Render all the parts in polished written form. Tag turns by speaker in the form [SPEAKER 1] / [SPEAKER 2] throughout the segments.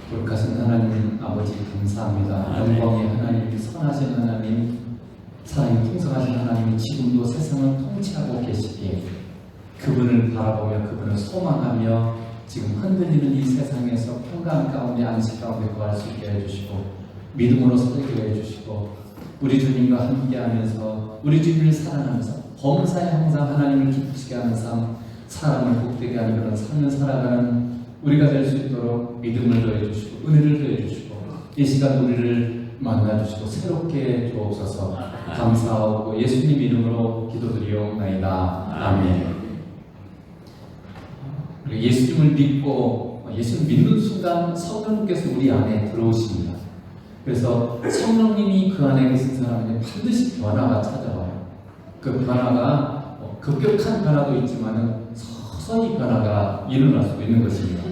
[SPEAKER 1] 거룩하신 하나님 아버지 감사합니다. 영광의 하나님, 선하신 하나님, 사랑이 풍성하신 하나님이 지금도 세상을 통치하고 계시기에 그분을 바라보며 그분을 소망하며 지금 흔들리는 이 세상에서 평강 가운데 안식 가운데 거할 수 있게 해주시고 믿음으로 설교해 주시고 우리 주님과 함께하면서 우리 주님을 사랑하면서 범사에 항상 하나님을 기쁘시게 하는 삶, 사람을 복되게 하는 그런 삶을 살아가는 우리가 될 수 있도록 믿음을 더해주시고 은혜를 더해주시고 이 시간 우리를 만나주시고 새롭게 주옵소서. 감사하고 예수님 이름으로 기도드리옵나이다. 아멘. 예수님을 믿고 예수님 믿는 순간 성령님께서 우리 안에 들어오십니다. 그래서 성령님이 그 안에 계신 사람에게 반드시 변화가 찾아와요. 그 변화가 급격한 변화도 있지만 서서히 변화가 일어날 수 있는 것입니다.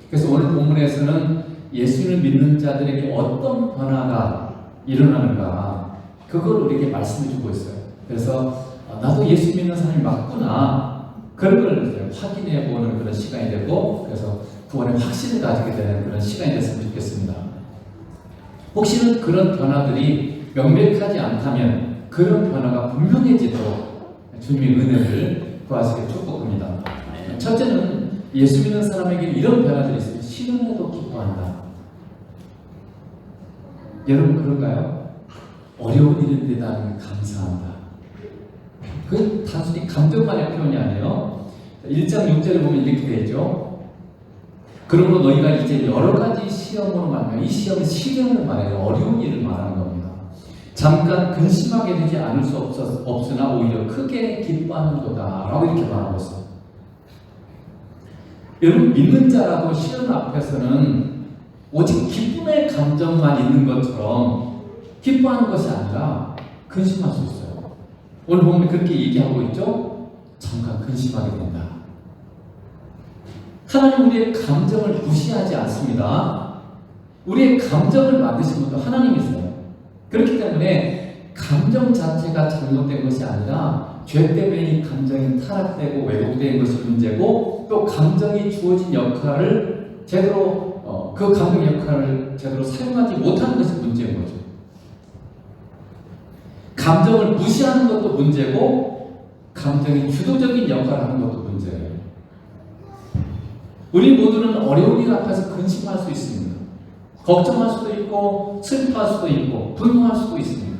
[SPEAKER 1] 그래서 오늘 본문에서는 예수님을 믿는 자들에게 어떤 변화가 일어나는가 그걸 우리에게 말씀해 주고 있어요. 그래서 나도 예수 믿는 사람이 맞구나 그런 걸 확인해 보는 그런 시간이 되고 그래서 구원의 확신을 가지게 되는 그런 시간이 됐으면 좋겠습니다. 혹시는 그런 변화들이 명백하지 않다면 그런 변화가 분명해지도록 주님의 은혜를 구하시길 축복합니다. 첫째는 예수 믿는 사람에게 이런 변화들이 있어요. 시련에도 기뻐한다. 여러분 그런가요? 어려운 일인데 나는 감사한다. 그 단순히 감정만의 표현이 아니에요. 1장 6절에 보면 이렇게 되죠. 그러므로 너희가 이제 여러 가지 시험으로 만나요. 이 시험은 시련을 말해요. 어려운 일을 말하는 겁니다. 잠깐 근심하게 되지 않을 수 없으나 오히려 크게 기뻐하는도다 라고 이렇게 말하고 있어요. 여러분 믿는 자라도 시련 앞에서는 오직 기쁨의 감정만 있는 것처럼 기뻐하는 것이 아니라 근심할 수 있어요. 오늘 보면 그렇게 얘기하고 있죠. 잠깐 근심하게 된다. 하나님 우리의 감정을 무시하지 않습니다. 우리의 감정을 만드신 분도 하나님이세요. 그렇기 때문에 감정 자체가 잘못된 것이 아니라 죄 때문에 이 감정이 타락되고 왜곡된 것이 문제고 또 감정이 주어진 역할을 제대로 그 감정 역할을 제대로 사용하지 못하는 것이 문제인 거죠. 감정을 무시하는 것도 문제고 감정이 주도적인 역할을 하는 것도 문제예요. 우리 모두는 어려운 일 앞에서 근심할 수 있습니다. 걱정할 수도 있고 슬퍼할 수도 있고 분노할 수도 있습니다.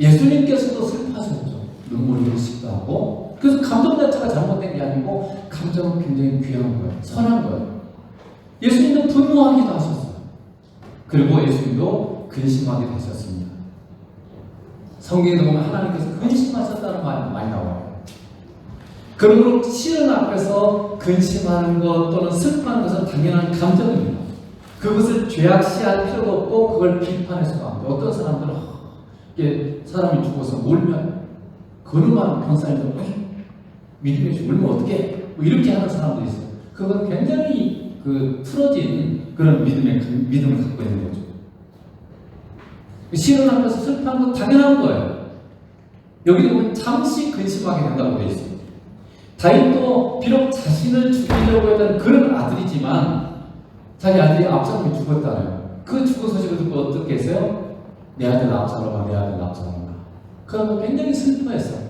[SPEAKER 1] 예수님께서도 슬퍼하셨죠. 눈물을 흘리시기도 하고 그래서 감정 자체가 잘못된 게 아니고 감정은 굉장히 귀한 거예요. 선한 거예요. 예수님도 분노하기도 하셨어요. 그리고 예수님도 근심하기도 하셨습니다. 성경에 보면 하나님께서 근심하셨다는 말이 많이 나와요. 그러므로 시련 앞에서 근심하는 것 또는 슬퍼하는 것은 당연한 감정입니다. 그것을 죄악시할 필요도 없고 그걸 비판할 수가 없는데 어떤 사람들은 이게 사람이 죽어서 울면 그놈만 병사님들 믿음이 울면 어떻게 뭐 이렇게 하는 사람도 있어요. 그건 굉장히 틀어진 그런 믿음을 갖고 있는 거죠. 시련 앞에서 슬퍼하는 건 당연한 거예요. 여기 보면 잠시 근심하게 된다고 되어 있습니다. 다윗도 비록 자신을 죽이려고 했던 그런 아들이지만 자기 아들이 압살롬이 죽었잖아요. 그 죽은 소식을 듣고 어떻게 했어요? 내 아들 압살롬아, 내 아들 압살롬아. 그러면 굉장히 슬퍼했어요.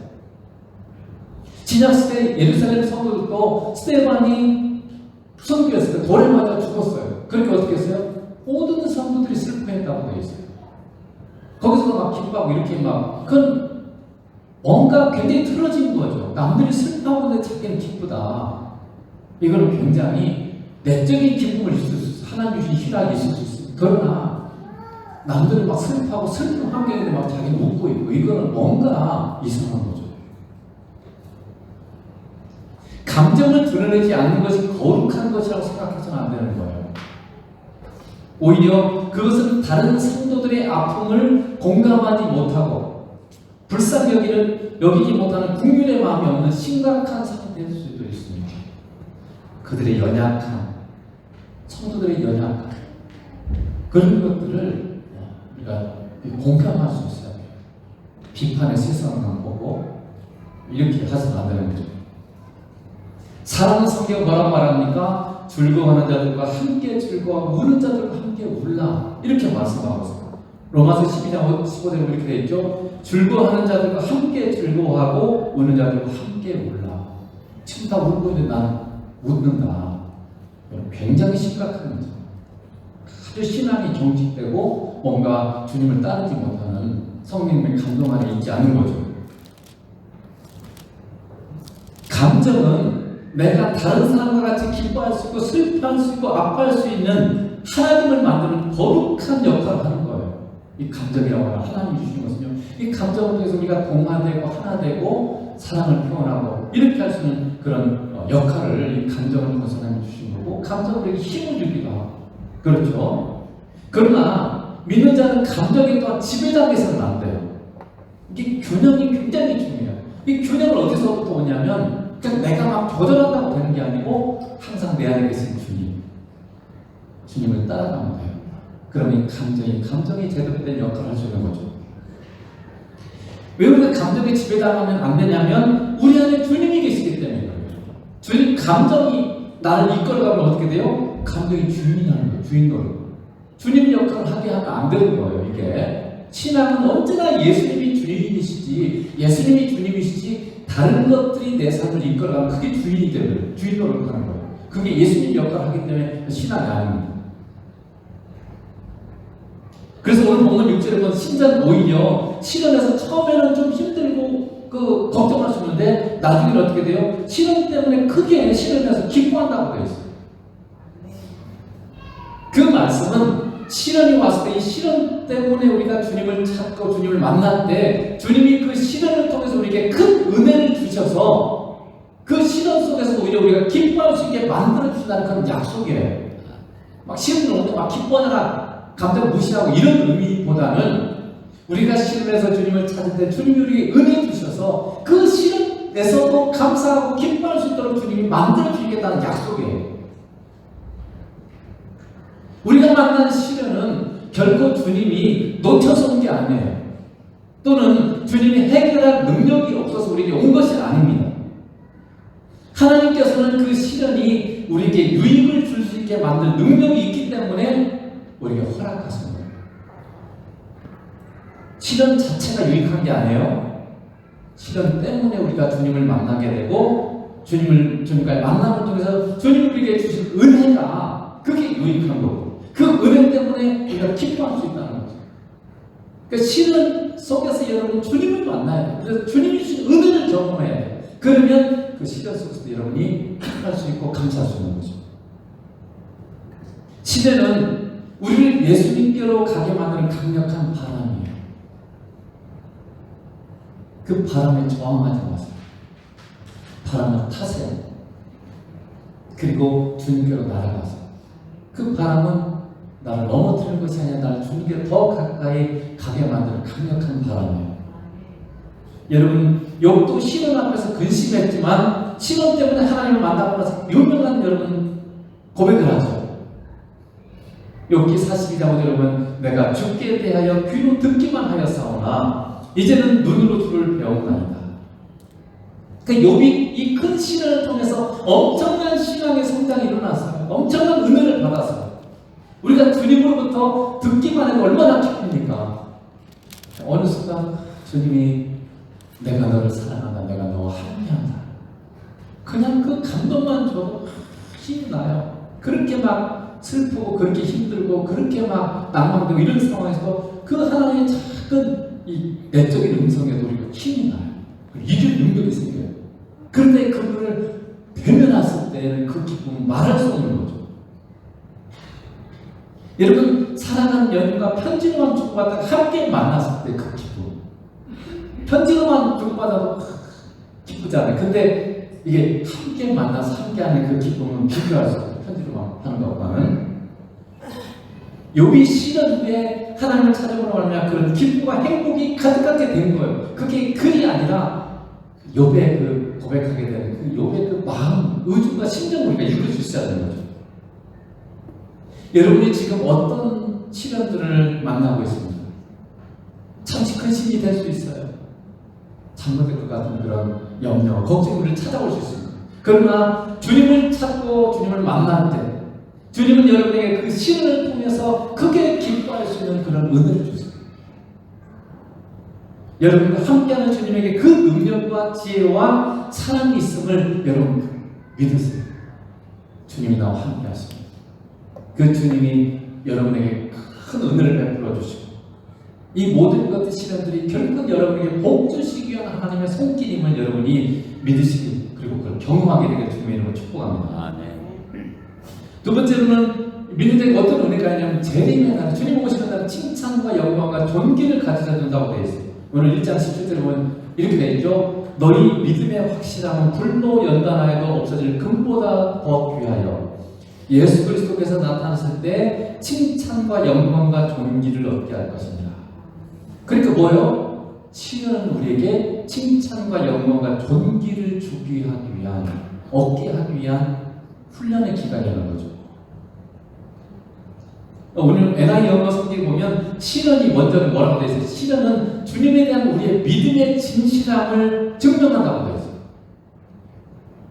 [SPEAKER 1] 신약시대 예루살렘 성도들도 스데반이 선교했을 때 돌에 맞아 죽었어요. 그렇게 어떻게 했어요? 모든 성도들이 슬퍼했다고 되어 있어요. 거기서도 막 기뻐하고 이렇게 그건 뭔가 굉장히 틀어진 거죠. 남들이 슬퍼하고 자기는 기쁘다. 이거는 굉장히 내적인 기쁨을 있을 수 있어요. 하나님 주신 희락이 있을 수 있어요. 그러나 남들은 막 슬퍼하고 슬픈 환경인데 막 자기는 웃고 있고 이거는 뭔가 이상한 거죠. 감정을 드러내지 않는 것이 거룩한 것이라고 생각해서는 안 되는 거예요. 오히려 그것은 다른 성도들의 아픔을 공감하지 못하고 불쌍히 여기지 못하는 국민의 마음이 없는 심각한 상태일 수도 있습니다. 그들의 연약함, 성도들의 연약함 그런 것들을 우리가 공감할 수 있어야 돼요. 비판의 시선만 보고 이렇게 해서는 안 되는 거죠. 사랑은 성경 뭐라고 말합니까? 너희가 즐거워하는 자들과 함께 즐거워하고 우는 자들과 함께 울라. 이렇게 말씀하고 있습니다. 로마서 12장 15절에 이렇게 되어 있죠. 즐거워하는 자들과 함께 즐거워하고 우는 자들과 함께 울라. 지금 다 울고 있는데 나는 웃는다. 굉장히 심각한 거죠. 아주 신앙이 경직되고 뭔가 주님을 따르지 못하는 성령님의 감동 안에 있지 않은 거죠. 감정은 내가 다른 사람과 같이 기뻐할 수 있고 슬퍼할 수 있고 아파할 수 있는 하나님을 만드는 거룩한 역할을 하는 거예요. 이 감정이라고 하는 하나님이 주신 것은요. 이 감정을 통해서 우리가 동화되고 하나 되고 사랑을 표현하고 이렇게 할 수 있는 그런 역할을 이 감정을 통해서 하나님이 주신 거고 감정을 힘을 주기도 하고 그렇죠. 그러나 믿는 자는 감정에 또한 지배당해서는 안 돼요. 이게 균형이 굉장히 중요해요. 이 균형을 어디서부터 오냐면 그냥 내가 막 조절한다고 되는 게 아니고 항상 내 안에 계신 주님을 따라가면 돼요. 그러면 감정이 제대로 된 역할을 할 수 있는 거죠. 왜 우리가 감정에 지배당하면 안 되냐면 우리 안에 주님이 계시기 때문에 그래요. 감정이 나를 이끌어가면 어떻게 돼요? 감정이 주인이 하는 거예요. 주인으로. 주님 역할을 하게 하면 안 되는 거예요. 이게 신앙은 언제나 예수님이 주님이시지 예수님이 주님이시지 다른 것들이 내 삶을 이끌어가면 그게 주인이 되는 주인 노릇을 하는 거예요. 그게 예수님 역할을 하기 때문에 신앙이 아닙니다. 그래서 오늘 본문 6절에 보면 신자는 오히려 시련에서 처음에는 좀 힘들고 걱정하시는데 나중에는 어떻게 돼요? 시련 때문에 크게 시련에서 기뻐한다고 되어 있어요. 그 말씀은 시련이 왔을 때 이 시련 때문에 우리가 주님을 찾고 주님을 만날 때 주님이 그 시련을 통해서 우리에게 큰 은혜를 주셔서 그 시련 속에서 오히려 우리가 기뻐할 수 있게 만들어주신다는 그런 약속이에요. 막 시련이 오는데 막 기뻐하느라 감정 무시하고 이런 의미보다는 우리가 시련에서 주님을 찾을 때 주님이 우리에게 은혜 주셔서 그 시련에서도 감사하고 기뻐할 수 있도록 주님이 만들어주시겠다는 약속이에요. 우리가 만난 시련은 결코 주님이 놓쳐서 온 게 아니에요. 또는 주님이 해결할 능력이 없어서 우리에게 온 것이 아닙니다. 하나님께서는 그 시련이 우리에게 유익을 줄 수 있게 만들 능력이 있기 때문에 우리에게 허락하신 거예요. 시련 자체가 유익한 게 아니에요. 시련 때문에 우리가 주님을 만나게 되고 주님과의 만남을 통해서 주님이 우리에게 주신 은혜가 그게 유익한 거고 그 은혜 때문에 우리가 기뻐할 수 있다는 거죠. 그러니까 시련 속에서 여러분 주님을 만나야 돼요. 그래서 주님이 주신 은혜를 경험해야 돼요. 그러면 그 시련 속에서 여러분이 기뻐할 수 있고 감사할 수 있는 거죠. 시련은 우리를 예수님께로 가게 만드는 강력한 바람이에요. 그 바람에 저항하지 마세요. 바람을 타세요. 그리고 주님께로 날아가세요. 그 바람은 나를 넘어뜨리는 것이 아니라 나를 주님께 더 가까이 가게 만드는 강력한 바람이에요. 여러분, 욥도 시련 앞에서 근심했지만 시련 때문에 하나님을 만나고 나서 유명한 여러분 고백을 하죠. 욥기 42장 5절에 보면 내가 주께 대하여 귀로 듣기만 하였사오나 이제는 눈으로 주를 배우나이다. 그러니까 욥이 이 큰 시련을 통해서 엄청난 신앙의 성장이 일어났어요. 엄청난 은혜를 받았어요. 우리가 주님으로부터 듣기만 해도 얼마나 기쁩니까? 어느 순간 주님이 내가 너를 사랑한다. 내가 너와 함께한다. 그냥 그 감동만 줘도 힘이 나요. 그렇게 막 슬프고 그렇게 힘들고 그렇게 막 낭만되고 이런 상황에서 그 하나님의 작은 이 내적인 음성에도 우리가 힘이 나요. 이길 능력이 생겨요. 그런데 그분을 대면했을 때는 그 기쁨은 말할 수 없는 거죠. 여러분, 사랑하는 연인과 편지로만 주고받다가 함께 만났을 때 그 기쁨. 편지로만 주고받아도 기쁘잖아요. 근데 이게 함께 만나서 함께하는 그 기쁨은 비교할 수 없어요. 편지로만 하는 것과는. 욥이 시련 후에 하나님을 찾아보러 가면 그런 기쁨과 행복이 가득하게 된 거예요. 그게 글이 아니라 욥의 그 고백하게 되는 그 욥의 그 마음, 의중과 심정을 우리가 읽을 수 있어야 되는 거죠. 여러분이 지금 어떤 시련들을 만나고 있습니까? 잠시 근심이 될 수 있어요. 잘못될 것 같은 그런 염려, 걱정이 우리를 찾아올 수 있습니다. 그러나 주님을 찾고 주님을 만날 때 주님은 여러분에게 그 시련을 통해서 크게 기뻐할 수 있는 그런 은혜를 주세요. 여러분과 함께하는 주님에게 그 능력과 지혜와 사랑이 있음을 여러분 믿으세요. 주님이 나와 함께 하십니다. 그 주님이 여러분에게 큰 은혜를 베풀어 주시고 이 모든 것들 시련들이 결국 여러분에게 복 주시기 위한 하나님의 손길임을 여러분이 믿으시기 그리고 그걸 경험하게 되길 주님의 이름으로 축복합니다. 두 번째로는 믿는 자에게 어떤 은혜가 있냐면 재림의 날, 주님 오시는 날 칭찬과 영광과 존귀를 가져다 준다고 되어 있어요. 오늘 1장 17절에 보면 이렇게 되어 있죠. 너희 믿음의 확실함은 불로 연단하여도 없어질 금보다 더 귀하여 예수 그리스도께서 나타났을 때 칭찬과 영광과 존귀를 얻게 할 것입니다. 그러니까 뭐예요? 시련은 우리에게 칭찬과 영광과 존귀를 주기 하기 위한, 얻게 하기 위한 훈련의 기간이라는 거죠. 오늘 NI 영어 성경에 보면 시련이 먼저는 뭐라고 되어 있어요? 시련은 주님에 대한 우리의 믿음의 진실함을 증명한다고 되어 있어요.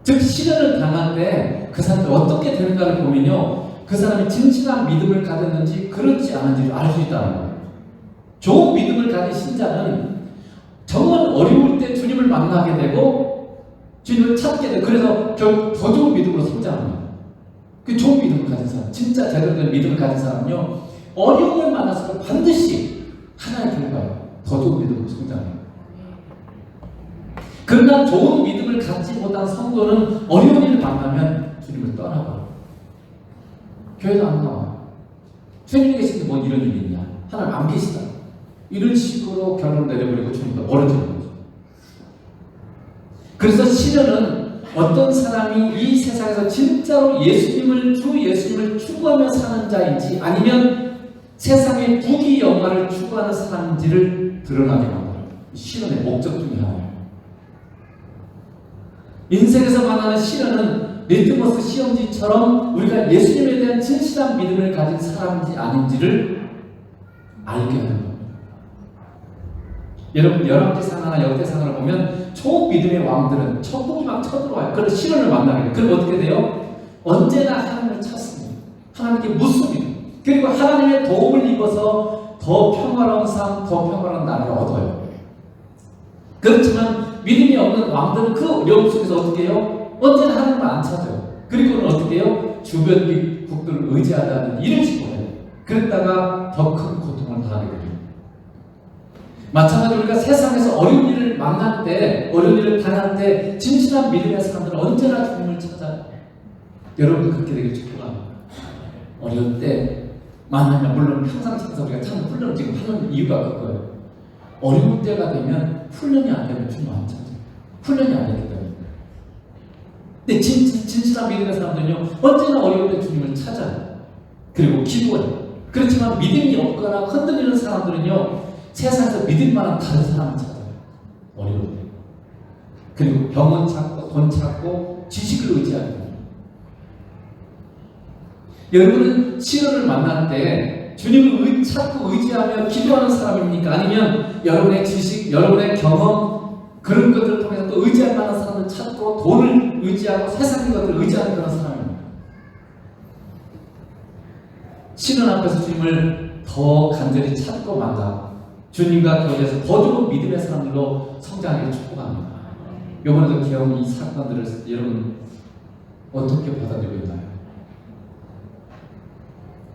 [SPEAKER 1] 즉 시련을 당할 때 그 사람이 어떻게 되는가를 보면요, 그 사람이 진실한 믿음을 가졌는지 그렇지 않은지를 알 수 있다는 거예요. 좋은 믿음을 가진 신자는 정말 어려울 때 주님을 만나게 되고 주님을 찾게 되고 그래서 결국 더 좋은 믿음으로 성장합니다. 그 좋은 믿음을 가진 사람, 진짜 제대로 된 믿음을 가진 사람은요, 어려움을 만났을 때 반드시 하나의 결과에 더 좋은 믿음으로 성장해요. 그러나 좋은 믿음을 갖지 못한 성도는 어려운 일을 만나면 주님을 떠나버려요. 교회도 안 나와요. 주님이 계신데 뭐 이런 일이 있냐? 하나님 안 계시다. 이런 식으로 결론을 내려버리고 주님도 멀어지는 거죠. 그래서 시련은 어떤 사람이 이 세상에서 진짜로 주 예수님을 추구하며 사는 자인지 아니면 세상의 부귀 영화를 추구하는 사람인지를 드러나게 만들어요. 시련의 목적 중에 하나예요. 인생에서 만나는 시련은 리트머스 시험지처럼 우리가 예수님에 대한 진실한 믿음을 가진 사람인지 아닌지를 알게 하는 겁니다. 여러분 열왕기상하나 역대상을 보면 초믿음의 왕들은 천국이 막 쳐들어와요. 그런 시련을 만나게 돼요. 그럼 어떻게 돼요? 언제나 하나님을 찾습니다. 하나님께 묻습니다. 그리고 하나님의 도움을 입어서 더 평화로운 삶, 더 평화로운 나라를 얻어요. 그렇지만 믿음이 없는 왕들은 그 어려움 속에서 어떻게 해요? 언제나 하나님을 안 찾아요. 그리고는 어떻게 해요? 주변 국들을 의지하다는 이런 식으로 해요. 그랬다가 더 큰 고통을 당하게 됩니다. 마찬가지로 우리가 세상에서 어려운 일을 만날 때, 어려운 일을 당할 때 진실한 믿음의 사람들은 언제나 주님을 찾아요. 여러분도 그렇게 되길 축복합니다. 어려울 때 만나면 물론 평상시에서 우리가 참 훈련을 지금 하는 이유가 그거예요. 어려울 때가 되면 훈련이 안 되면 주님 안 찾아요. 훈련이 안 되기 때문에. 근데 진실한 믿음의 사람들은요, 언제나 어려울 때 주님을 찾아요. 그리고 기도해요. 그렇지만 믿음이 없거나 흔들리는 사람들은요, 세상에서 믿을 만한 다른 사람을 찾아요. 어려울 때. 그리고 병원 찾고 돈 찾고 지식을 의지하는 여러분은 시련을 만날 때 주님을 찾고 의지하며 기도하는 사람입니까? 아니면 여러분의 지식, 여러분의 경험 그런 것들을 통해서 또 의지할 만한 사람을 찾고 돈을 의지하고 세상의 것들을 의지하는 그런 사람입니다. 시련 앞에서 주님을 더 간절히 찾고 만나 주님과 교제해서 더 좋은 믿음의 사람들로 성장하기를 축복합니다. 이번에도 기억 이 사건들을 여러분 어떻게 받아들이고 있나요?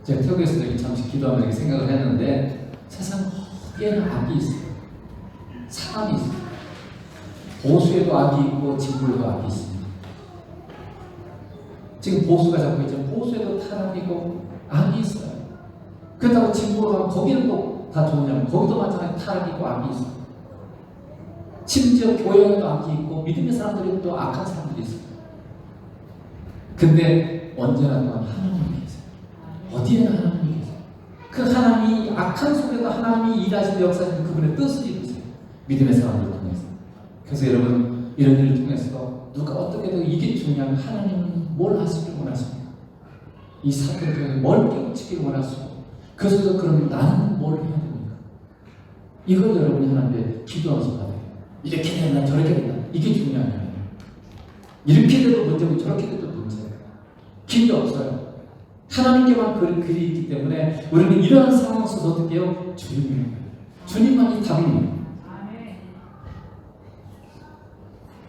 [SPEAKER 1] 제가 태국에서 여기 잠시 기도하면서 이렇게 생각을 했는데 세상 어디에나 악이 있어요. 사람이 있어요. 보수에도 악이 있고 진보에도 악이 있습니다. 지금 보수가 잡고 있죠. 보수에도 타락이고 악이 있어요. 그렇다고 진보로 가면 거기는 또 다 좋냐면 거기도 마찬가지로 타락이고 악이 있어요. 심지어 교회에도 악이 있고 믿음의 사람들이 또 악한 사람들이 있어요. 근데 언제나 또한 하나님이 계세요. 어디에나 하나님이 계세요. 그 하나님이 악한 속에도 하나님이 일하시는 역사하시는 그분의 뜻을 이루세요. 믿음의 사람들을 통해서. 그래서 여러분 이런 일을 통해서 누가 어떻게든 이게 중요한 하나님은 뭘 하시길 원하십니까? 이 사건을 통해서 뭘 깨우치길 원하시고 그 속에서 그럼 나는 뭘 해야 됩니까? 이걸 여러분이 하나님께 기도하면서 받아요. 이렇게 된다 저렇게 된다 이게 중요한 거예요. 이렇게 돼도 문제고 저렇게 돼도 문제예요. 길이 없어요. 하나님께만 그 길이 있기 때문에 우리는 이러한 상황 속에서 어떻게 해요? 주님만이 답입니다.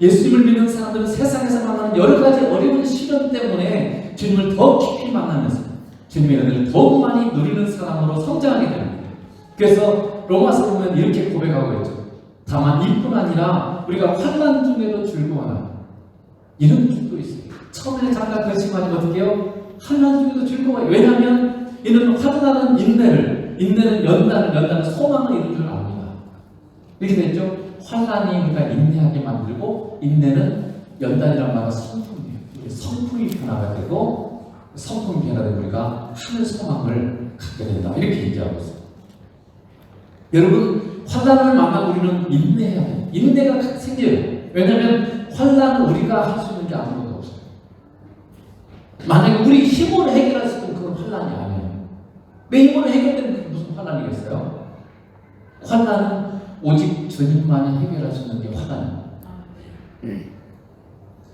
[SPEAKER 1] 예수님을 믿는 사람들은 세상에서 만나는 여러 가지 어려운 시련 때문에 주님을 더 깊이 만나면서 주님의 은혜를 더욱 많이 누리는 사람으로 성장하게 됩니다. 그래서 로마서 보면 이렇게 고백하고 있죠. 다만 이뿐 아니라 우리가 환난 중에도 즐거워하나. 이런 뜻도 있어요. 처음에 잠깐 근심하니 어떻게 해요? 환난 중에도 즐거워요. 왜냐하면 이는 환난은 인내는 연단은 소망을 이룰 줄 압니다. 이렇게 됐죠? 환난이 우리가 인내하게 만들고 인내는 연단이란 말은 성품이에요. 우리 성품이 변화가 되고 성품이 변화되고 우리가 하늘 소망을 갖게 된다. 이렇게 얘기하고 있어요. 여러분, 환난을 만나고 우리는 인내해야 돼요. 인내가 생겨요. 왜냐하면 환난은 우리가 할 수 있는 게 아무것도 없어요. 만약에 우리 힘으로 해결할 수 있는 그건 환난이 아니에요. 내 힘으로 해결되는 게 무슨 환난이겠어요? 환난은 오직 주님만이 해결할 수 있는 게 환난입니다.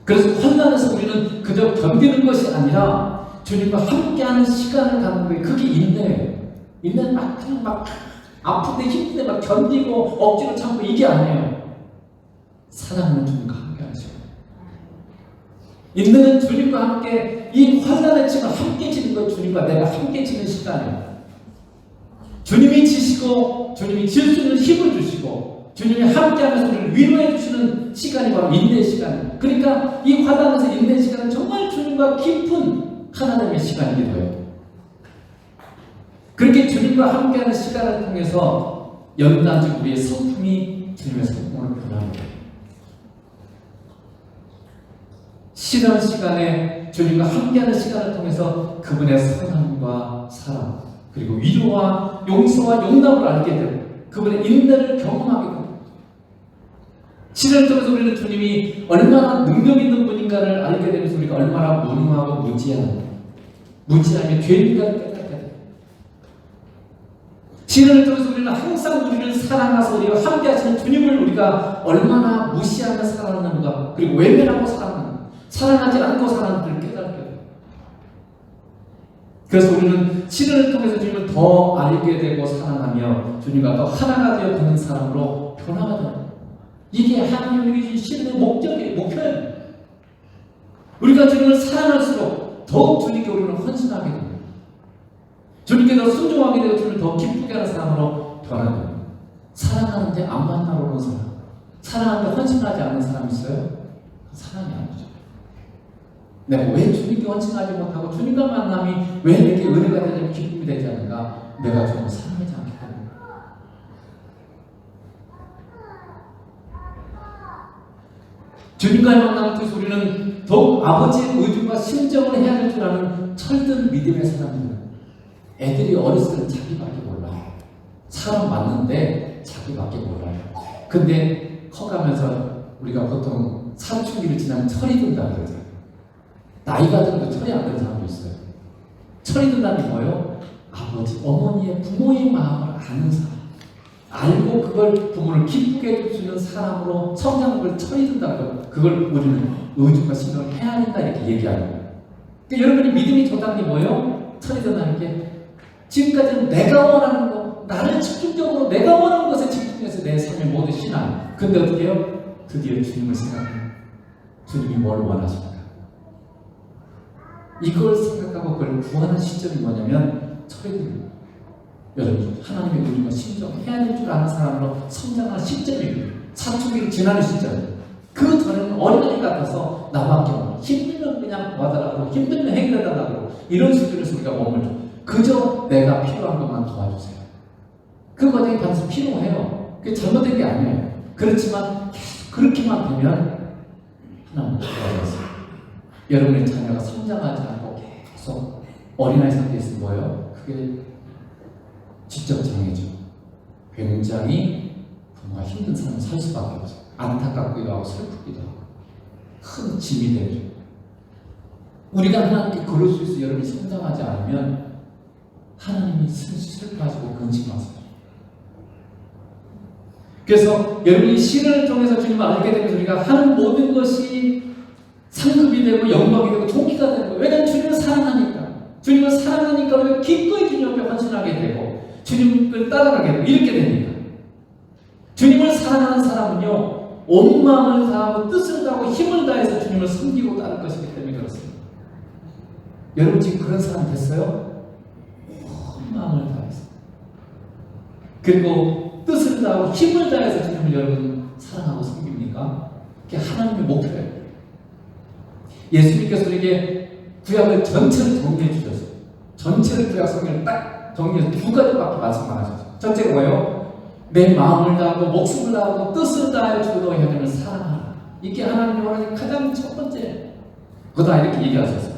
[SPEAKER 1] 그래서 환난에서 우리는 그저 견디는 것이 아니라 주님과 함께하는 시간을 갖는 거예요. 그게 인내예요. 인내는 그냥 아픈데 힘든데 막 견디고 억지로 참고 이게 아니에요. 사랑하는 주님과 함께 하시고 인내는 주님과 함께 이 환난의 층을 함께 지는 거예요. 주님과 내가 함께 지는 시간이에요. 주님이 지시고 주님이 질 수 있는 힘을 주시고 주님이 함께하면서 우리를 위로해 주시는 시간이 바로 인내의 시간이에요. 그러니까 이 환난에서 인내의 시간은 정말 주님과 깊은 하나님의 시간이기도 해요. 그렇게 주님과 함께하는 시간을 통해서 연단적 우리의 성품이 주님의 성품으로 변합니다. 시간 시간에 주님과 함께하는 시간을 통해서 그분의 선함과 사랑 그리고 위로와 용서와 용납을 알게 되고 그분의 인내를 경험하게 됩니다. 시간을 통해서 우리는 주님이 얼마나 능력 있는 분인가를 알게 되면서 우리가 얼마나 무능하고 무지하며 죄인가를 깨닫게 됩니다. 시간을 통해서 우리는 항상 우리를 사랑하셔서 우리와 함께 하시는 주님을 우리가 얼마나 무시하며 살아가는가 그리고 외면하고 사랑하지 않고 사는 것을 깨닫게 돼요. 그래서 우리는 시련을 통해서 주님을 더 알게 되고 사랑하며 주님과 더 하나가 되어 가는 사람으로 변화가 됩니다. 이게 하나님이 주신 시련의 목표예요. 우리가 주님을 사랑할수록 더욱 주님께 우리는 헌신하게 됩니다. 주님께 더 순종하게 되고 주님을 더 기쁘게 하는 사람으로 변화됩니다. 사랑하는데 안 만나러 오는 사람, 사랑하는데 헌신하지 않는 사람 있어요? 사랑이 아니죠. 내가 왜 주님께 헌신하지 못하고 주님과 만남이 왜 내게 은혜가 되지 기쁨이 되지 않는가? 내가 주님을 사랑하지 않기 때문에. 주님과의 만남을 통해서 우리는 더욱 아버지의 의중과 심정을 해야 될 줄 아는 철든 믿음의 사람들은 애들이 어렸을 때는 자기밖에 몰라요. 사람 맞는데 자기밖에 몰라요. 근데 커가면서 우리가 보통 사춘기를 지나면 철이 든다 그러죠. 나이가 들어도 철이 안 드는 사람도 있어요. 철이 든다는 게 뭐예요? 아버지, 어머니의 부모의 마음을 아는 사람. 알고 그걸 부모를 기쁘게 해줄 수 있는 사람으로 성장하는 걸 철이 든다는 거예요. 그걸 우리는 의중과 신경을 해야 된다 이렇게 얘기하는 거예요. 그러니까 여러분이 믿음이 좋다는 게 뭐예요? 철이 든다는 게 지금까지는 내가 원하는 거, 나를 집중적으로 내가 원하는 것에 집중해서 내 삶의 모든 신앙. 근데 어떻게 해요? 드디어 주님을 생각해요. 주님이 뭘 원하십니까? 이걸 생각하고 그걸 구하는 시점이 뭐냐면 철이 듭니다. 여러분, 하나님의 의중과 신정해야 될 줄 아는 사람으로 성장하는 시점이에요. 사춘기를 지나는 시점. 그 전에는 어린아이 같아서 나밖에 없나. 힘들면 그냥 도와달라고, 힘들면 해결해달라고 이런 수준에서 우리가 머물죠. 그저 내가 필요한 것만 도와주세요. 그 과정이 반드시 필요해요. 그게 잘못된 게 아니에요. 그렇지만 계속 그렇게만 되면 하나님 도와주세요. 여러분의 자녀가 성장하지 않고 계속 어린아이 상태에 있으면 뭐예요? 그게 지적 장애죠. 굉장히 부모가 힘든 삶을 살 수밖에 없어요. 안타깝기도 하고 슬프기도 하고 큰 짐이 되죠. 우리가 하나님께 그럴 수 있어 여러분이 성장하지 않으면 하나님이 슬퍼하시고 근심하세요. 그래서 여러분이 시련을 통해서 주님을 알게 되면서 우리가 하는 모든 것이 상급이 되고 영광이 되고 존귀가 되는 거예요. 왜냐하면 주님을 사랑하니까. 주님을 사랑하니까 우리가 기꺼이 주님 앞에 헌신하게 되고 주님을 따라가게 되고 이렇게 되니까. 주님을 사랑하는 사람은요, 온 마음을 다하고 뜻을 다하고 힘을 다해서 주님을 섬기고 따를 것이기 때문에 그렇습니다. 여러분 지금 그런 사람 됐어요? 온 마음을 다해서. 그리고 뜻을 다하고 힘을 다해서 주님을 여러분 사랑하고 섬깁니까? 그게 하나님의 목표예요. 예수님께서 우리에게 구약을 전체를 정리해 주셨어요. 전체를 구약 성경을 딱 정리해서 두 가지밖에 말씀 안 하셨어요. 첫째가 뭐예요? 내 마음을 다하고 목숨을 다하고 뜻을 다하여 주 너의 하나님을 사랑하라. 이게 하나님이 원하는 가장 첫 번째 거다 이렇게 얘기하셨어요.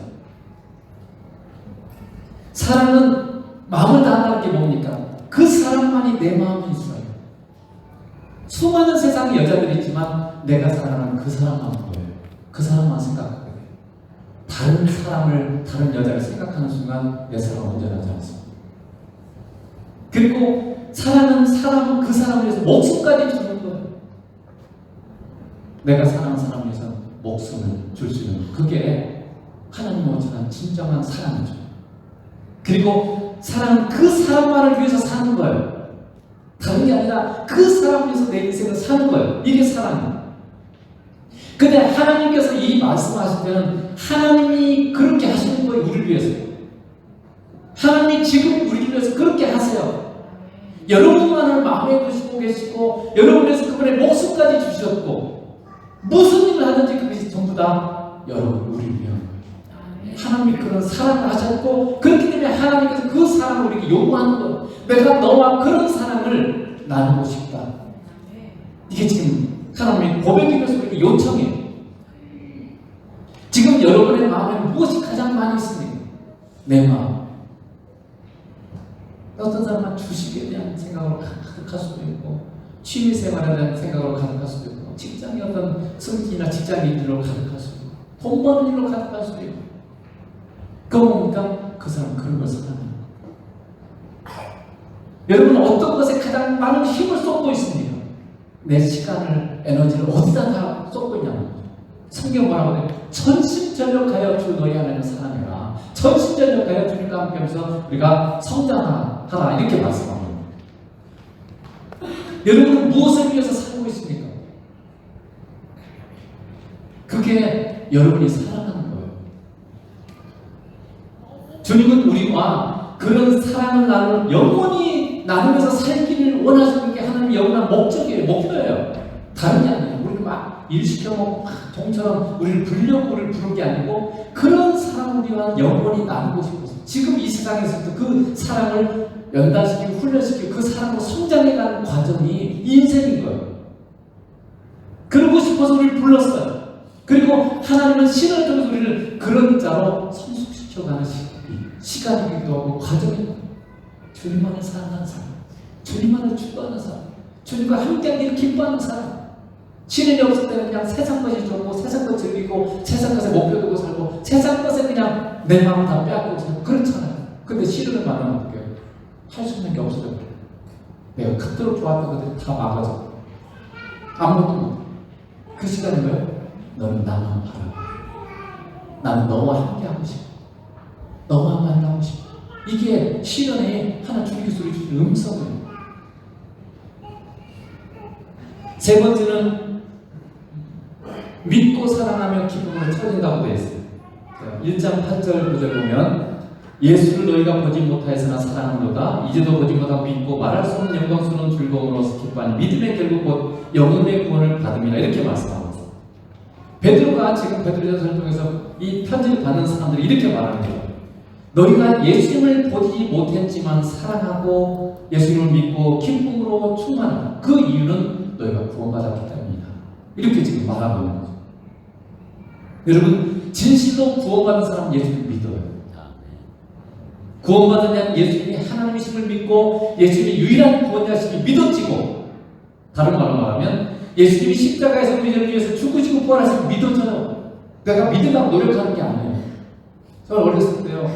[SPEAKER 1] 사랑은 마음을 다한다는 게 뭡니까? 그 사람만이 내 마음이 있어요. 수많은 세상의 여자들이 있지만 내가 사랑하는 그 사람만 보여요. 그 사람만 생각하게 돼요. 다른 사람을, 다른 여자를 생각하는 순간 내 사랑은 온전하지 않습니다. 그리고 사랑은 사람은 그 사람을 위해서 목숨까지 주는 거예요. 내가 사랑하는 사람을 위해서 목숨을 줄 수 있는 그게 하나님 원천한 진정한 사랑이죠. 그리고 사랑은 그 사람만을 위해서 사는 거예요. 다른 게 아니라 그 사람을 위해서 내 인생을 사는 거예요. 이게 사랑이에요. 근데 하나님께서 이 말씀하실 때는 하나님이 그렇게 하시는 거예요. 우리를 위해서. 하나님이 지금 우리를 위해서 그렇게 하세요. 여러분만을 마음에 두시고 계시고 여러분을 위해서 그분의 목숨까지 주셨고 무슨 일을 하든지 그것이 전부 다 여러분 우리를 위한 거예요. 하나님이 그런 사랑을 하셨고 그렇기 때문에 하나님께서 그 사랑을 우리에게 요구하는 거예요. 내가 너와 그런 사랑을 나누고 싶다. 이게 지금 하나님의 고백이면서 우리에게 요청해요. 지금 여러분의 마음에 무엇이 가장 많이 있습니까? 내 마음. 어떤 사람은 주식에 대한 생각으로 가득할 수도 있고 취미생활에 대한 생각으로 가득할 수도 있고 직장의 어떤 승진이나 직장인 일로 가득할 수도 있고 돈 버는 일로 가득할 수도 있고 그거 뭡니까? 그 사람은 그런 걸 사랑하는 거예요. 여러분은 어떤 것에 가장 많은 힘을 쏟고 있습니까? 내 시간을, 에너지를 어디다 다 쏟고 있냐는 거죠. 성경 뭐라고 해요? 전심전력하여 주 너희 하나님을 사랑해라. 전심전력하여 주님과 함께하면서 우리가 성장하라 이렇게 말씀합니다. 여러분은 무엇을 위해서 살고 있습니까? 그게 여러분이 사랑하는 거예요. 주님은 우리와 그런 사랑을 영원히 나누면서 살기를 원하시는 게 하나님의 영원한 목적이에요. 목표예요. 다른 게 아니에요. 우리를 막 일시켜먹고 막 종처럼 우리를 부르려고 우리를 부른 게 아니고 그런 사랑을 우리와 영원히 나누고 싶어서 지금 이 세상에서도 그 사랑을 연단시키고 훈련시키고 그 사랑으로 성장해가는 과정이 인생인 거예요. 그러고 싶어서 우리를 불렀어요. 그리고 하나님은 신을 통해서 우리를 그런 자로 성숙시켜가는 시간이기도 하고 과정이기도 하고 주님만을 사랑하는 사람, 주님만을 추구하는 사람, 주님과 함께하기를 기뻐하는 사람. 시련이 없을 때는 그냥 세상 것이 좋고 세상 것 즐기고 세상 것에 목표 두고 살고 세상 것에 그냥 내 마음 다 빼앗고 살고 그렇잖아요. 근데 시련을 만나면 어떡해요? 할 수 있는 게 없어져 버려요. 내가 그토록 좋았던 것들이 다 막아져. 아무것도 못. 그 시간은 뭐예요? 너는 나만 바라봐. 나는 너와 함께하고 싶어. 너와 만나고 싶어. 이게 시련에 하나 주님께 소리 주신 음성이에요. 세 번째는 믿고 사랑하며 기쁨으로 채워진다고 되어 있어요. 1장 8절 9절 보면 예수를 너희가 보지 못하였으나 사랑하노다. 이제도 보지 못하고 믿고 말할 수 없는 영광스러운 즐거움으로 기뻐하니 믿음의 결국 곧 영혼의 구원을 받음이라 이렇게 말씀하고 있어요. 베드로가 지금 베드로전서를 통해서 이 편지를 받는 사람들이 이렇게 말하는 거예요. 너희가 예수님을 보지 못했지만 사랑하고 예수님을 믿고 기쁨으로 충만하다. 그 이유는 너희가 구원받았기 때문이다. 이렇게 지금 말하고 있는 거죠. 여러분 진실로 구원받은 사람은 예수님을 믿어요. 구원받은 자는 예수님이 하나님이심을 믿고 예수님이 유일한 구원자심을 믿어지고 다른 말로 말하면 예수님이 십자가에서 우리를 위해서 죽으시고 부활하시고 믿어져요. 내가 믿으려고 노력하는 게 아니에요. 저는 어렸을 때요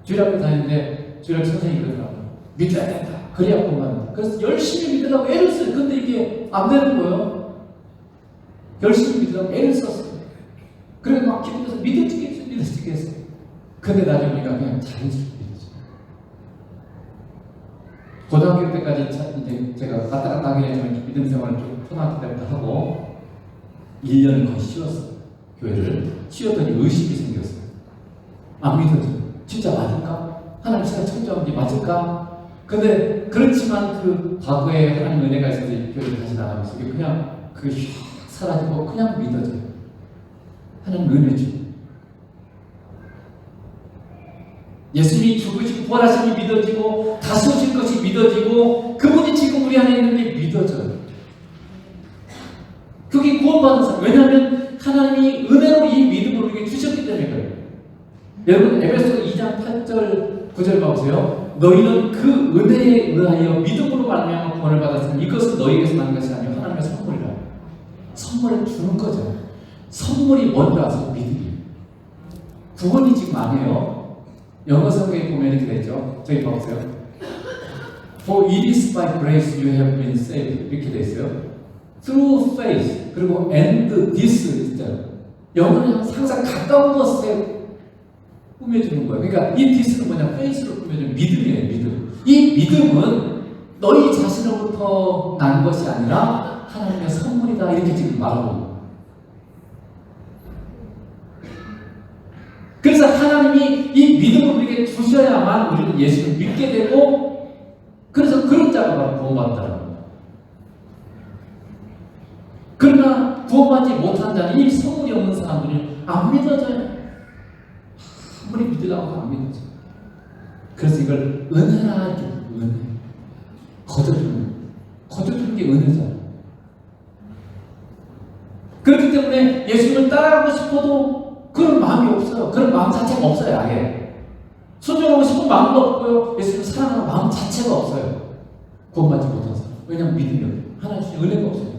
[SPEAKER 1] 주일학교 다니는데 주일학교 선생님이 그러더라고요. 믿어야 된다. 그래야 구원받는다. 그래서 열심히 믿으려고 애를 써요. 근데 이게 안 되는 거예요. 열심히 믿으려고 애를 썼어요. 그래서 막 기도해서 믿어지겠어. 근데 나중에 보니까 그냥 자연스럽게 믿어져. 고등학교 때까지 이제 제가 왔다 갔다 하긴 했지만 믿음 생활을 좀 초등학교 때부터 하고 1년을 거의 쉬었어요. 교회를 쉬었더니 의식이 생겼어요. 안 믿어져. 진짜 맞을까? 하나님 제가 청정한 게 맞을까? 근데 그렇지만 그 과거에 하나님 은혜가 있어서 교회를 다시 나가면서 그냥 그게 휙 사라지고 그냥 믿어져요. 하나님 은혜죠. 예수님이 죽으시고 부활하심이 믿어지고 다시 오실 것이 믿어지고 그분이 지금 우리 안에 있는 게 믿어져요. 그게 구원받은 사람. 왜냐하면 하나님이 은혜로 이 믿음을 우리에게 주셨기 때문에 그래요. 여러분 에베소 2장 8절 9절 봐보세요. 너희는 그 은혜에 의하여 믿음으로 말미암아 구원을 받았으니 이것은 너희에게서 난 것이 아니요 하나님의 선물이라. 선물을 주는 거죠. 선물이 뭔가 해서 믿음이에요. 구원이 지금 아니에요. 영어 성경에 보면 이렇게 되죠. 저기 봐보세요. For it is by grace you have been saved. 이렇게 되어 있어요. Through faith. 그리고 and this 있잖아요. 영어는 항상 가까운 것에 꾸며주는 거예요. 그러니까 이 this는 뭐냐? faith로 꾸며주는 믿음이에요. 믿음. 이 믿음은 너희 자신으로부터 난 것이 아니라 하나님의 선물이다. 이렇게 지금 말하고 있는 거예요. 그래서 하나님이 이 믿음을 우리에게 주셔야만 우리는 예수를 믿게 되고 그래서 그런 자가 바로 구원받았다는 겁니다. 그러나 구원받지 못한 자는 이 선물이 없는 사람들은 안 믿어져요. 아무리 믿으려고 안 믿어져요. 그래서 이걸 은혜라 이렇게 은혜. 거저주는 게 은혜잖아요. 그렇기 때문에 예수님을 따라가고 싶어도 그런 마음이 없어요. 그런 마음 자체가 없어요. 아예 순종하고 싶은 마음도 없고요. 예수님을 사랑하는 마음 자체가 없어요. 구원받지 못한 사람. 왜냐하면 믿음이 없어요. 하나님 주신 은혜가 없어요.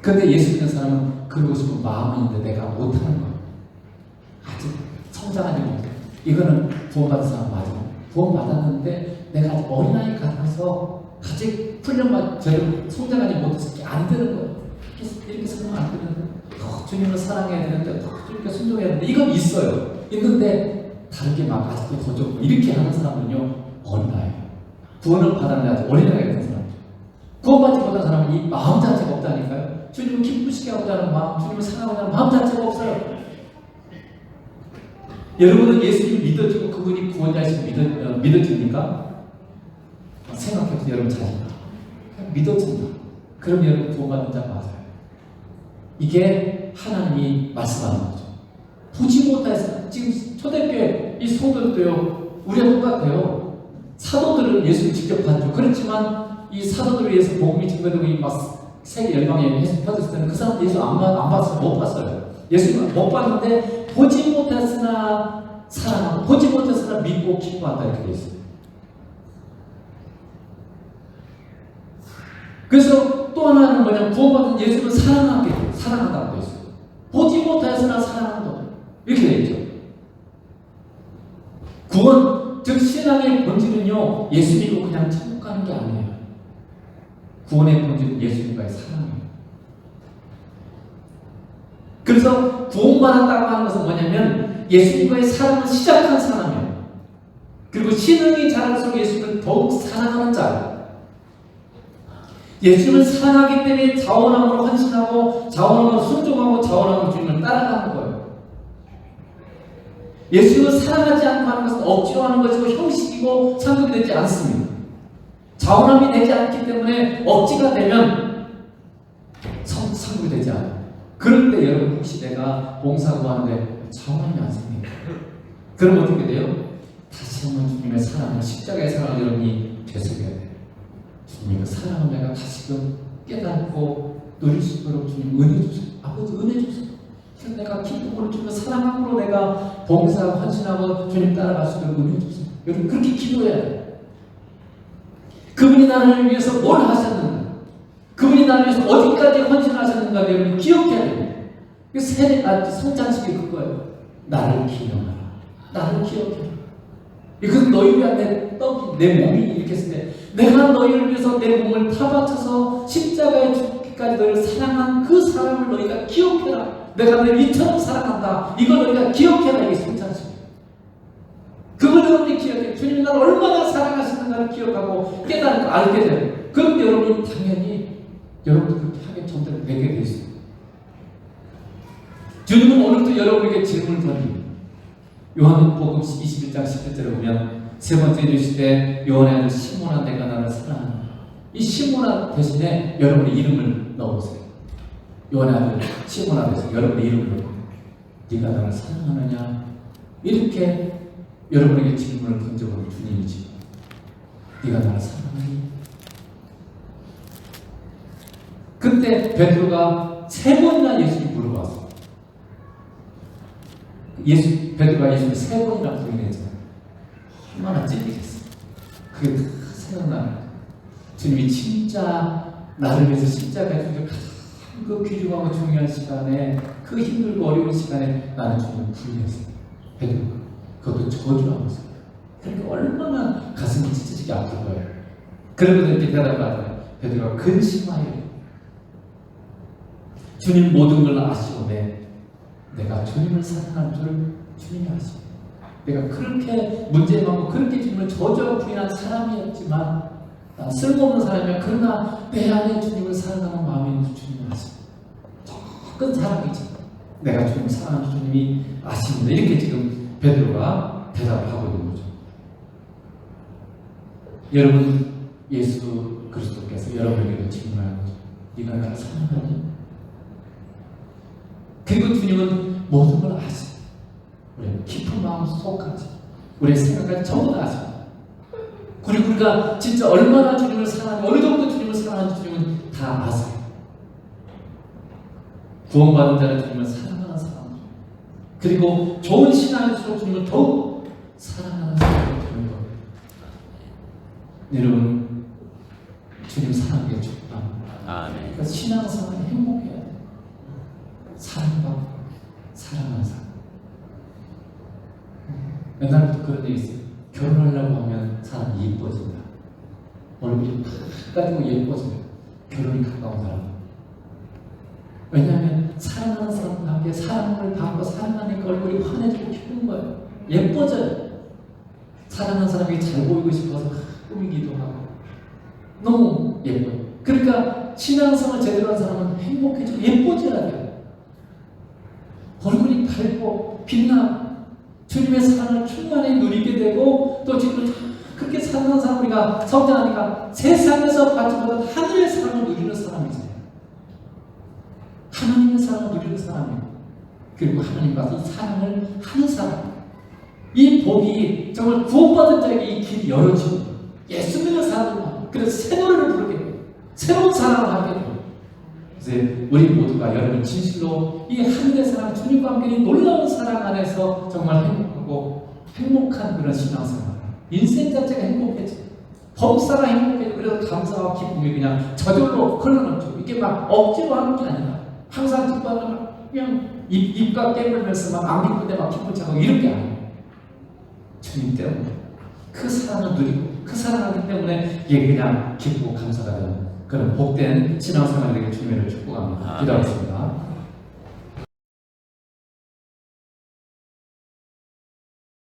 [SPEAKER 1] 근데 예수 믿는 사람은 그러고 싶은 마음이 있는데 내가 못하는 거예요. 아직 성장하지 못해. 이거는 구원받은 사람 맞아요. 구원받았는데 내가 아직 어린아이 같아서 아직 제대로 성장하지 못해서 이렇게 안 되는 거예요. 이렇게 설명 안 되는데 주님을 사랑해야 되는데 주님께 순종해야 되는데 이건 있어요. 있는데 다르게 막 아직도 더 좋고 이렇게 하는 사람은요 어린아이. 구원을 받았는데 아직 어린아이 같은 사람이죠. 구원받지 못한 사람은 이 마음 자체가 없다니까요. 주님을 기쁘시게 하고자 하는 마음, 주님을 사랑하고자 하는 마음 자체가 없어요. 여러분은 예수님 믿어지고 그분이 구원자이시고 믿어집니까? 생각해보세요. 여러분 자신. 믿어진다. 그럼 여러분 구원받는 자 맞아요. 이게 하나님이 말씀하는 거죠. 보지 못해서 지금 초대교회 이 성도들도요 우리와 똑같아요. 사도들은 예수를 직접 봤죠. 그렇지만 이 사도들을 위해서 복음이 증거되고 이 세계 열방에 펴졌을 때는 그 사람들 예수 안 봤어요. 못 봤어요. 예수 못 봤는데 보지 못했으나 사랑하고 보지 못했으나 믿고 기뻐한다 이렇게 돼 있어요. 그래서 또 하나는 뭐냐면 구원받은 예수를 사랑한다고 되어 있어요. 보지 못하였으나 사랑한다 이렇게 되어 있죠. 구원 즉 신앙의 본질은요 예수 믿고 그냥 천국 가는 게 아니에요. 구원의 본질은 예수님과의 사랑이에요. 그래서 구원받았다고 하는 것은 뭐냐면 예수님과의 사랑을 시작한 사람이에요. 그리고 신앙이 자랄수록 예수님을 더욱 사랑하는 자예요. 예수님을 사랑하기 때문에 자원함으로 헌신하고 자원함으로 순종하고 자원함으로 주님을 따라가는 거예요. 예수님을 사랑하지 않고 하는 것은 억지로 하는 것이고 형식이고 상급이 되지 않습니다. 자원함이 되지 않기 때문에 억지가 되면 상급이 되지 않아요. 그럴 때 여러분 혹시 내가 봉사하고 하는데 자원함이 안 생깁니다. 그럼 어떻게 돼요? 다시 한번 주님의 사랑을 십자가의 사랑을 여러분이 되새겨야 돼요. 주님의 사랑을 내가 다시금 깨닫고 누릴 수 있도록 주님 은혜 주세요. 아버지 은혜 주세요. 그래서 내가 기쁨으로 주님의 사랑함으로 내가 봉사하고 헌신하고 주님 따라갈 수 있도록 은혜 주세요. 여러분 그렇게 기도해야 돼요. 그분이 나를 위해서 뭘 하셨는가? 그분이 나를 위해서 어디까지 헌신하셨는가? 여러분 기억해야 돼요. 성장식이 그거예요. 나를 기억하라. 나를 기억해라. 이것은 너희 위한 내 몸이 이렇게 했을 때 내가 너희를 위해서 내 몸을 타받쳐서 십자가에 죽기까지 너희를 사랑한 그 사랑을 너희가 기억해라. 내가 너를 이처럼 사랑한다. 이걸 우리가 기억해라. 이게 성찬식이에요. 그걸 여러분이 기억해. 주님이 나를 얼마나 사랑하시는가를 기억하고 깨닫고 알게 돼요. 그럼 여러분이 당연히 여러분도 그렇게 하게 전대로 되게 돼 있어요. 주님은 오늘도 여러분에게 질문을 던집니다. 요한복음 21장 11절에 보면 세 번째 이르시되 요한의 아들 시몬아 내가 나를 사랑하노라. 이 시몬아 대신에 여러분의 이름을 넣어보세요. 요한의 아들 시몬아 대신에 여러분의 이름을 넣어보세요. 네가 나를 사랑하느냐? 이렇게 여러분에게 질문을 던져보는 주님이지. 네가 나를 사랑하니? 그때 베드로가 세 번이나 예수를 물어봤어요. 베드로가 예수를 세 번이나 부인했잖아요. 얼마나 찔리겠어요. 그게 다 생각나요. 주님이 진짜 나를 위해서 십자가에 가장 그 귀중하고 중요한 시간에, 그 힘들고 어려운 시간에 나는 주님을 부인했어요. 베드로가. 그것도 저주하면서. 그러니까 얼마나 가슴이 찢어지게 아플 거예요. 그러고도 이렇게 대답하잖아요. 베드로가 근심하여 주님 모든 걸 아시오매 내가 주님을 사랑하는 줄 주님이 아시오. 내가 그렇게 문제 많고 그렇게 주님을 저주하고 부인한 사람이었지만 난 쓸모없는 사람이야. 그러나 내 안에 주님을 사랑하는 마음이 있는 줄 주님이 아시오. 큰 사랑이지. 내가 주님을 사랑하는 줄 주님이 아십니다. 이렇게 지금 베드로가 대답을 하고 있는 거죠. 여러분, 예수 그리스도께서 여러분에게도 질문하는 거죠. 네가 나를 사랑하니? 그리고 주님은 모든 걸 아십니다. 우리의 깊은 마음 속까지, 우리의 생각까지 전부 다 아십니다. 그리고 우리가 진짜 얼마나 주님을 사랑하는지, 어느 정도 주님을 사랑하는지 주님은 다 아세요. 구원받은 자는 주님을 사랑하는 사람, 그리고 좋은 신앙일수록 주님을 더욱 사랑하는 사람이 되는 겁니다. 여러분, 주님 사랑하게 축복합니다. 그러니까 신앙생활은 행복해야 돼요. 사랑받고 사랑하는 사람. 옛날부터 그런 얘기 있어요. 결혼하려고 하면 사람이 예뻐진다. 얼굴이 팍 가지고 예뻐져요. 결혼이 가까운 사람. 왜냐하면 사랑하는 사람과 함께 사랑을 받고 사랑하니까 얼굴이 환해지고 기쁜 거예요. 예뻐져요. 사랑하는 사람에게 잘 보이고 싶어서 꾸미기도 하고 너무 예뻐요. 그러니까 신앙생활 제대로 한 사람은 행복해지고 예뻐져야 돼요. 얼굴이 밝고 빛나 주님의 사랑을 충만히 누리게 되고 또 주님을 그렇게 사랑하는 사람 우리가 성장하니까 세상에서 받지 못한 하늘의 사랑을 누리는 사람이잖아요. 하나님의 사랑을 누리는 사람이에요. 그리고 하나님과 이 사랑을 하는 사람. 이 복이 정말 구원받은 자에게 이 길이 열어지고 예수 믿는 사람들만 그래서 새 노래를 부르게 돼요. 새로운 사랑을 하게 돼요. 이제 우리 모두가 여러분 진실로 이 하늘의 사랑, 주님과 함께 이 놀라운 사랑 안에서 정말 행복하고 행복한 그런 신앙생활. 인생 자체가 행복해져. 범사가 행복해져. 그래서 감사와 기쁨이 그냥 저절로 흘러넘치고 이게 막 억지로 하는 게 아니라 항상 기뻐하면 그냥 입과 깨물면서 막 안 기쁜데 막 기쁜 척하고 이런 게 아니에요. 주님 때문에 그 사랑을 누리고 그 사랑하기 때문에 이게 그냥 기쁘고 감사가 되는 그런 복된 신앙생활이 되길 주님을 축복합니다. 기도하겠습니다.